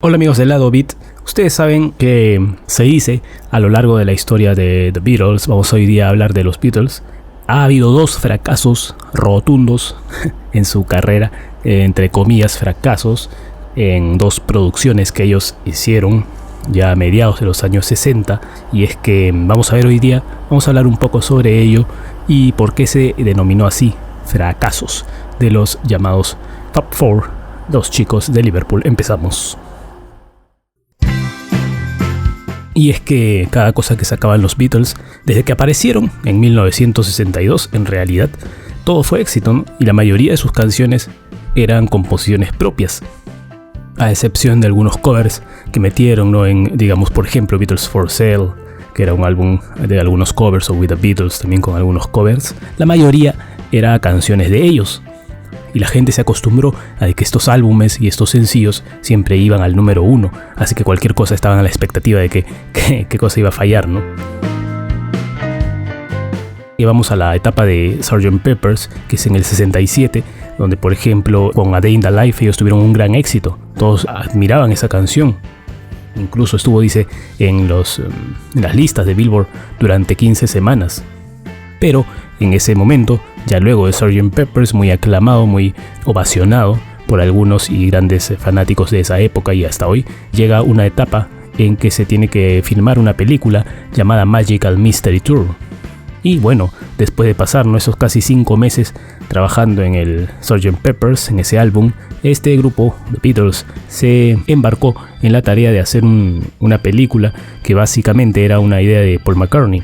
Hola amigos del lado Beat, ustedes saben que se dice a lo largo de la historia de The Beatles, vamos hoy día a hablar de los Beatles, ha habido dos fracasos rotundos en su carrera, entre comillas fracasos, en dos producciones que ellos hicieron ya a mediados de los años 60, y es que vamos a ver hoy día, vamos a hablar un poco sobre ello y por qué se denominó así, fracasos de los llamados Top 4, los chicos de Liverpool. Empezamos. Y es que cada cosa que sacaban los Beatles, desde que aparecieron en 1962, en realidad, todo fue éxito, ¿no? Y la mayoría de sus canciones eran composiciones propias, a excepción de algunos covers que metieron, ¿no? En, digamos, por ejemplo, Beatles for Sale, que era un álbum de algunos covers, o With the Beatles también con algunos covers. La mayoría era canciones de ellos. Y la gente se acostumbró a que estos álbumes y estos sencillos siempre iban al número 1, así que cualquier cosa estaban a la expectativa de qué cosa iba a fallar, ¿no? Y vamos a la etapa de Sgt. Pepper's, que es en el 67, donde por ejemplo con A Day in the Life ellos tuvieron un gran éxito, todos admiraban esa canción. Incluso estuvo, dice, en las listas de Billboard durante 15 semanas. Pero en ese momento, ya luego de Sgt. Pepper's, muy aclamado, muy ovacionado por algunos y grandes fanáticos de esa época y hasta hoy, llega una etapa en que se tiene que filmar una película llamada Magical Mystery Tour. Y bueno, después de pasar esos casi 5 meses trabajando en el Sgt. Pepper's, en ese álbum, este grupo, The Beatles, se embarcó en la tarea de hacer una película que básicamente era una idea de Paul McCartney.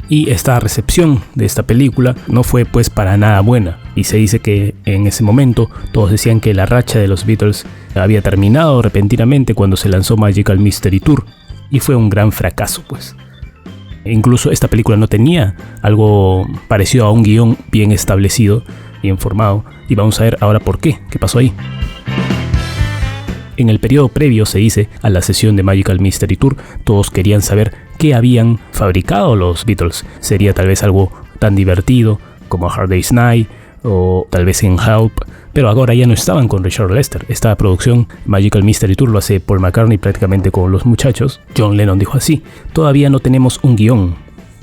Y esta recepción de esta película no fue pues para nada buena, y se dice que en ese momento todos decían que la racha de los Beatles había terminado repentinamente cuando se lanzó Magical Mystery Tour, y fue un gran fracaso pues. Incluso esta película no tenía algo parecido a un guión bien establecido, bien formado, y vamos a ver ahora por qué pasó ahí. En el periodo previo, se dice, a la sesión de Magical Mystery Tour, todos querían saber qué habían fabricado los Beatles. Sería tal vez algo tan divertido como A Hard Day's Night o tal vez en Help, pero ahora ya no estaban con Richard Lester. Esta producción, Magical Mystery Tour, lo hace Paul McCartney prácticamente con los muchachos. John Lennon dijo así: todavía no tenemos un guión,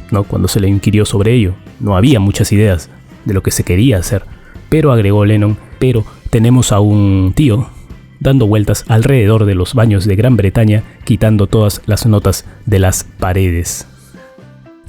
¿no? Cuando se le inquirió sobre ello, no había muchas ideas de lo que se quería hacer, pero agregó Lennon, pero tenemos a un tío dando vueltas alrededor de los baños de Gran Bretaña, quitando todas las notas de las paredes.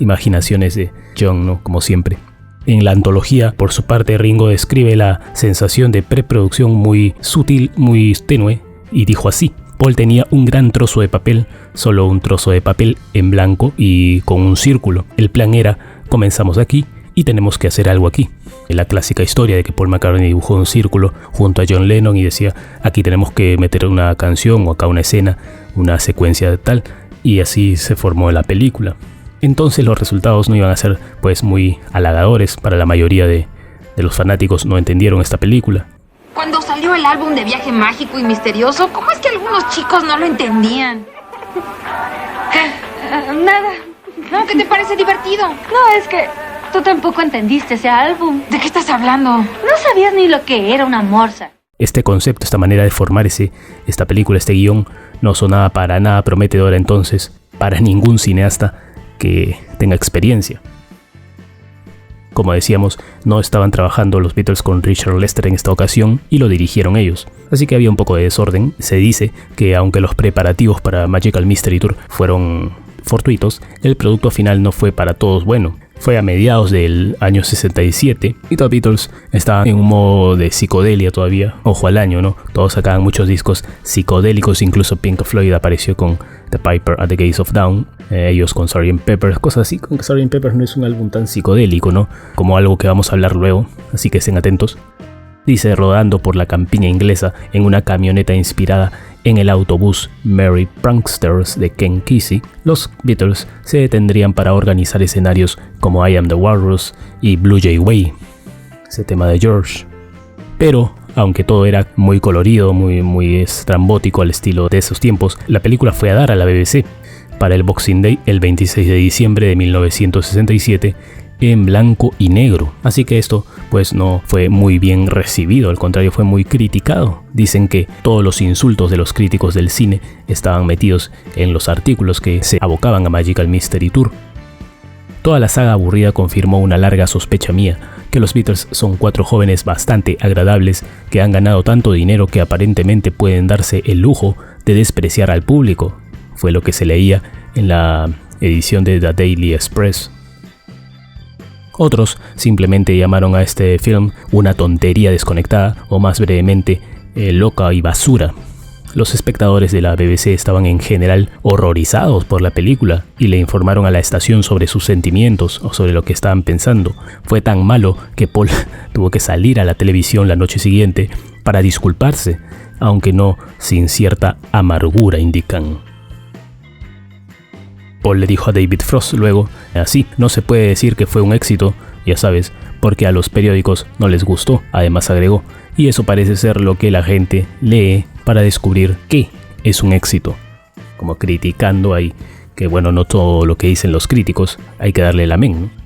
Imaginaciones de John, ¿no? Como siempre. En la antología, por su parte, Ringo describe la sensación de preproducción muy sutil, muy tenue, y dijo así: Paul tenía un gran trozo de papel, solo un trozo de papel en blanco y con un círculo. El plan era: comenzamos aquí y tenemos que hacer algo aquí. La clásica historia de que Paul McCartney dibujó un círculo junto a John Lennon y decía: aquí tenemos que meter una canción o acá una escena, una secuencia de tal, y así se formó la película. Entonces los resultados no iban a ser pues muy halagadores para la mayoría de los fanáticos. No entendieron esta película. Cuando salió el álbum de Viaje Mágico y Misterioso, ¿cómo es que algunos chicos no lo entendían? ¿Qué? Nada. ¿No? ¿Qué te parece divertido? No, es que tú tampoco entendiste ese álbum. ¿De qué estás hablando? No sabías ni lo que era una morsa. Este concepto, esta manera de formar esta película, este guión, no sonaba para nada prometedora entonces para ningún cineasta que tenga experiencia. Como decíamos, no estaban trabajando los Beatles con Richard Lester en esta ocasión y lo dirigieron ellos, así que había un poco de desorden. Se dice que aunque los preparativos para Magical Mystery Tour fueron fortuitos, el producto final no fue para todos bueno. Fue a mediados del año 67 y The Beatles estaban en un modo de psicodelia todavía. Ojo al año, ¿no? Todos sacaban muchos discos psicodélicos, incluso Pink Floyd apareció con The Piper at the Gates of Dawn, ellos con Sgt. Pepper's, cosas así. Con que Sgt. Pepper's no es un álbum tan psicodélico, ¿no? Como algo que vamos a hablar luego, así que estén atentos. Dice: rodando por la campiña inglesa en una camioneta inspirada en el autobús Merry Pranksters de Ken Kesey, los Beatles se detendrían para organizar escenarios como I Am the Walrus y Blue Jay Way, ese tema de George. Pero, aunque todo era muy colorido, muy estrambótico al estilo de esos tiempos, la película fue a dar a la BBC para el Boxing Day el 26 de diciembre de 1967 en blanco y negro. Así que esto pues no fue muy bien recibido, al contrario fue muy criticado. Dicen que todos los insultos de los críticos del cine estaban metidos en los artículos que se abocaban a Magical Mystery Tour. Toda la saga aburrida confirmó una larga sospecha mía, que los Beatles son 4 jóvenes bastante agradables que han ganado tanto dinero que aparentemente pueden darse el lujo de despreciar al público. Fue lo que se leía en la edición de The Daily Express. Otros simplemente llamaron a este film una tontería desconectada, o más brevemente, loca y basura. Los espectadores de la BBC estaban en general horrorizados por la película y le informaron a la estación sobre sus sentimientos o sobre lo que estaban pensando. Fue tan malo que Paul tuvo que salir a la televisión la noche siguiente para disculparse, aunque no sin cierta amargura, indican. Paul le dijo a David Frost luego: así no se puede decir que fue un éxito, ya sabes, porque a los periódicos no les gustó. Además agregó, y eso parece ser lo que la gente lee para descubrir qué es un éxito. Como criticando ahí que bueno, no todo lo que dicen los críticos hay que darle el amén, ¿no?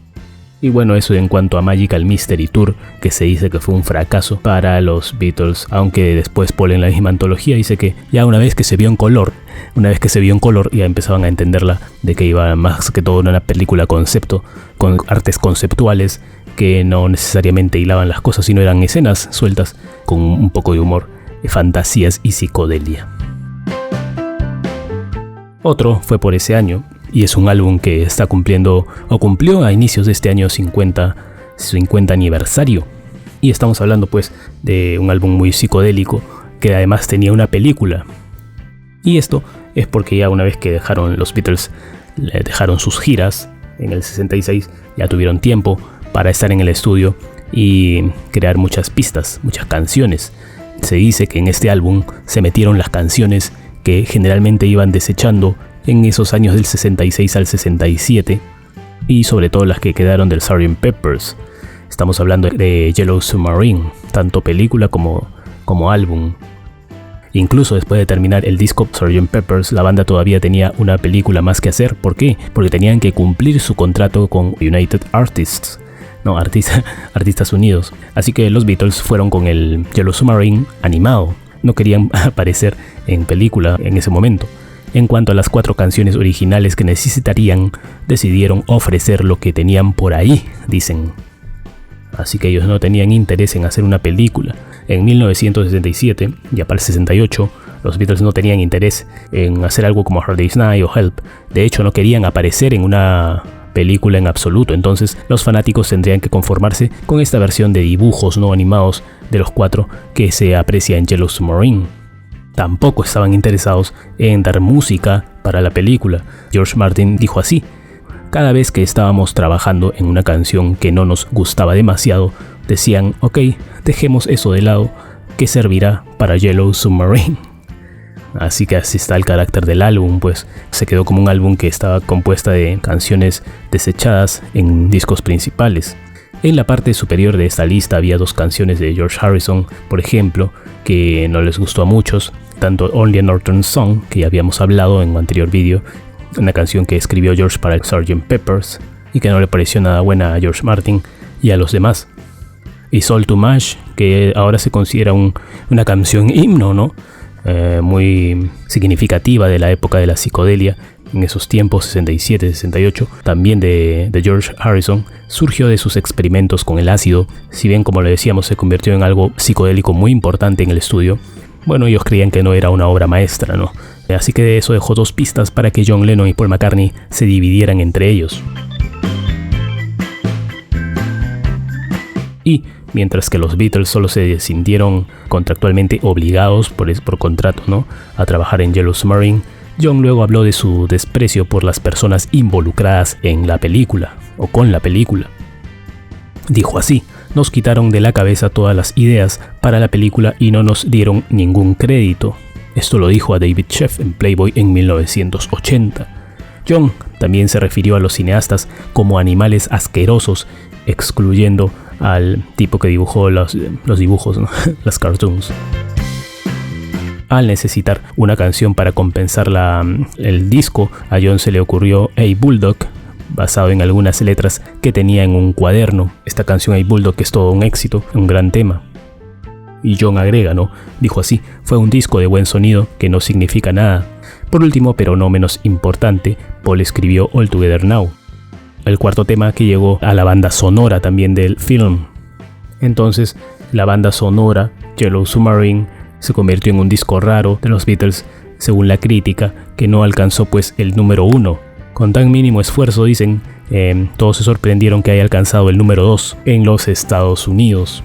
Y bueno, eso en cuanto a Magical Mystery Tour, que se dice que fue un fracaso para los Beatles, aunque después Paul en la misma antología dice que ya una vez que se vio en color ya empezaban a entenderla, de que iba más que todo en una película concepto, con artes conceptuales que no necesariamente hilaban las cosas, sino eran escenas sueltas con un poco de humor, fantasías y psicodelia. Otro fue por ese año, y es un álbum que está cumplió a inicios de este año 50 aniversario. Y estamos hablando pues de un álbum muy psicodélico que además tenía una película. Y esto es porque ya una vez que los Beatles dejaron sus giras en el 66, ya tuvieron tiempo para estar en el estudio y crear muchas pistas, muchas canciones. Se dice que en este álbum se metieron las canciones que generalmente iban desechando en esos años del 66 al 67, y sobre todo las que quedaron del Sgt. Pepper's. Estamos hablando de Yellow Submarine, tanto película como álbum. Incluso después de terminar el disco Sgt. Pepper's, la banda todavía tenía una película más que hacer. ¿Por qué? Porque tenían que cumplir su contrato con United Artists, Artistas Unidos. Así que los Beatles fueron con el Yellow Submarine animado. No querían aparecer en película en ese momento. En cuanto a las 4 canciones originales que necesitarían, decidieron ofrecer lo que tenían por ahí, dicen. Así que ellos no tenían interés en hacer una película. En 1967, ya para el 68, los Beatles no tenían interés en hacer algo como Hard Day's Night o Help. De hecho, no querían aparecer en una película en absoluto. Entonces, los fanáticos tendrían que conformarse con esta versión de dibujos no animados de los 4 que se aprecia en Yellow Submarine. Tampoco estaban interesados en dar música para la película. George Martin dijo así: cada vez que estábamos trabajando en una canción que no nos gustaba demasiado, decían, ok, dejemos eso de lado, que servirá para Yellow Submarine. Así que así está el carácter del álbum, pues se quedó como un álbum que estaba compuesta de canciones desechadas en discos principales. En la parte superior de esta lista había 2 canciones de George Harrison, por ejemplo, que no les gustó a muchos, tanto Only a Northern Song, que ya habíamos hablado en un anterior vídeo, una canción que escribió George para el Sgt. Pepper's y que no le pareció nada buena a George Martin y a los demás, y Soul to Mash, que ahora se considera una canción himno, ¿no? Muy significativa de la época de la psicodelia. En esos tiempos, 67, 68, también de George Harrison, surgió de sus experimentos con el ácido. Si bien, como le decíamos, se convirtió en algo psicodélico muy importante en el estudio, bueno, ellos creían que no era una obra maestra, ¿no? Así que de eso dejó 2 pistas para que John Lennon y Paul McCartney se dividieran entre ellos. Y mientras que los Beatles solo se sintieron contractualmente obligados por contrato, ¿no?, a trabajar en Yellow Submarine, John luego habló de su desprecio por las personas involucradas en la película, o con la película. Dijo así: nos quitaron de la cabeza todas las ideas para la película y no nos dieron ningún crédito. Esto lo dijo a David Sheff en Playboy en 1980. John también se refirió a los cineastas como animales asquerosos, excluyendo al tipo que dibujó los dibujos, ¿no? Las cartoons. Al necesitar una canción para compensar el disco, a John se le ocurrió Hey Bulldog, basado en algunas letras que tenía en un cuaderno. Esta canción I Bulldog es todo un éxito, un gran tema. Y John agrega, ¿no? Dijo así: fue un disco de buen sonido que no significa nada. Por último, pero no menos importante, Paul escribió All Together Now, el cuarto tema que llegó a la banda sonora también del film. Entonces, la banda sonora, Yellow Submarine, se convirtió en un disco raro de los Beatles, según la crítica, que no alcanzó pues el número 1. Con tan mínimo esfuerzo, dicen, todos se sorprendieron que haya alcanzado el número 2 en los Estados Unidos.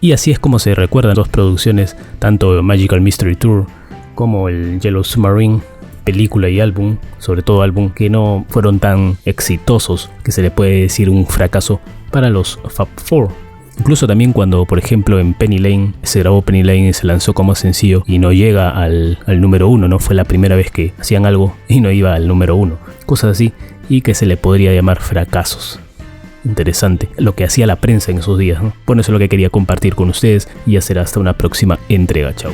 Y así es como se recuerdan dos producciones, tanto Magical Mystery Tour como el Yellow Submarine, película y álbum, sobre todo álbum, que no fueron tan exitosos, que se le puede decir un fracaso para los Fab Four. Incluso también cuando, por ejemplo, en Penny Lane, se grabó Penny Lane y se lanzó como sencillo y no llega al número 1, ¿no? Fue la primera vez que hacían algo y no iba al número 1. Cosas así, y que se le podría llamar fracasos. Interesante lo que hacía la prensa en esos días, ¿no? Bueno, eso es lo que quería compartir con ustedes y ya será hasta una próxima entrega. Chao.